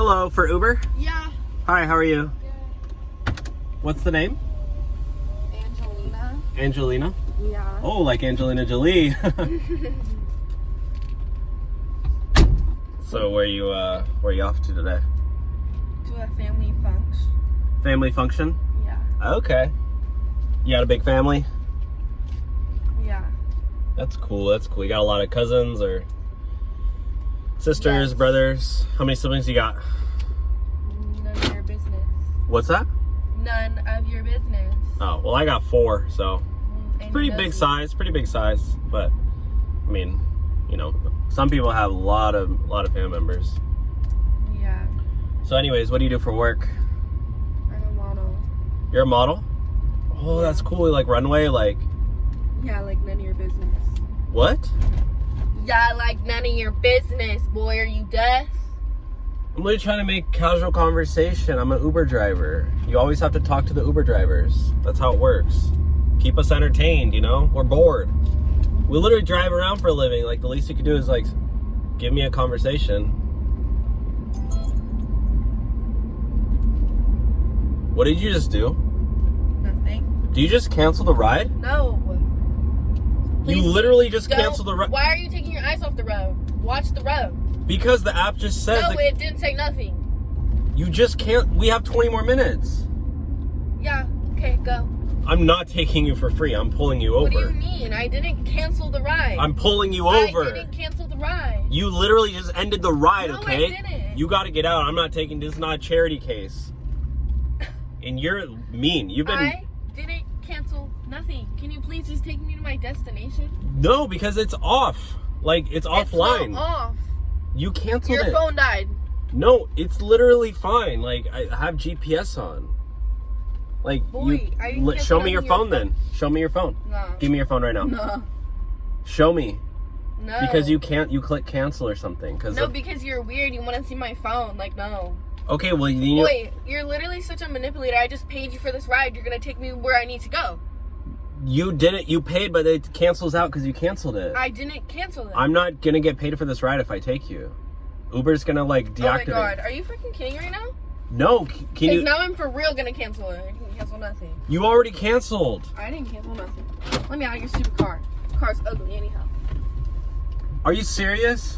Hello, for Uber? Yeah. Hi, how are you? Good. What's the name? Angelina. Angelina? Yeah. Oh, like Angelina Jolie. So where you off to today? To a family function. Family function? Yeah. Okay. You got a big family? Yeah. That's cool, that's cool. You got a lot of cousins or sisters, Yes. brothers? How many siblings you got? None of your business. What's that? None of your business. Oh, well I got 4, so And pretty big size, but I mean, you know, some people have a lot of family members. Yeah. So anyways, what do you do for work? I'm a model. You're a model? Oh, that's cool. Like runway, like Yeah, like none of your business. what? Yeah, like none of your business, boy. Are you deaf? I'm really trying to make casual conversation. I'm an Uber driver. You always have to talk to the Uber drivers. That's how it works. Keep us entertained, you know? We're bored. We literally drive around for a living. Like, the least you could do is, like, give me a conversation. What did you just do? Nothing. Do you just cancel the ride? No. You Please literally just don't. canceled the ride. Why are you taking your eyes off the road? Watch the road. Because the app just says, No, like, it didn't say nothing. you just can't. We have 20 more minutes. Yeah, okay, go. I'm not taking you for free. I'm pulling you over. What do you mean? I didn't cancel the ride. I'm pulling you over. I didn't cancel the ride. You literally just ended the ride, No, okay? I didn't. You gotta get out. I'm not taking this. Is not a charity case. And you're mean. You've been. I didn't cancel nothing. Can you please just take me to my destination? No, because it's off. Like, it's offline. It's not off. You canceled Your it. phone died. No, it's literally fine. Like, I have GPS on. Like, Boy, I didn't cancel show me your nothing, your phone then. Show me your phone. No. Give me your phone right now. No. Show me. No. Because you click cancel or something. No, because you're weird. You want to see my phone. Like, no. Okay, well, you Wait, you're literally such a manipulator. I just paid you for this ride. You're going to take me where I need to go. You didn't. You paid, but it cancels out because you canceled it. I didn't cancel it. I'm not gonna get paid for this ride if I take you. Uber's gonna like deactivate. Oh my god, are you freaking kidding right now? No, can you? Now I'm for real gonna cancel it. I can cancel nothing. You already canceled. I didn't cancel nothing. Let me out of your stupid car. Car's ugly anyhow. Are you serious?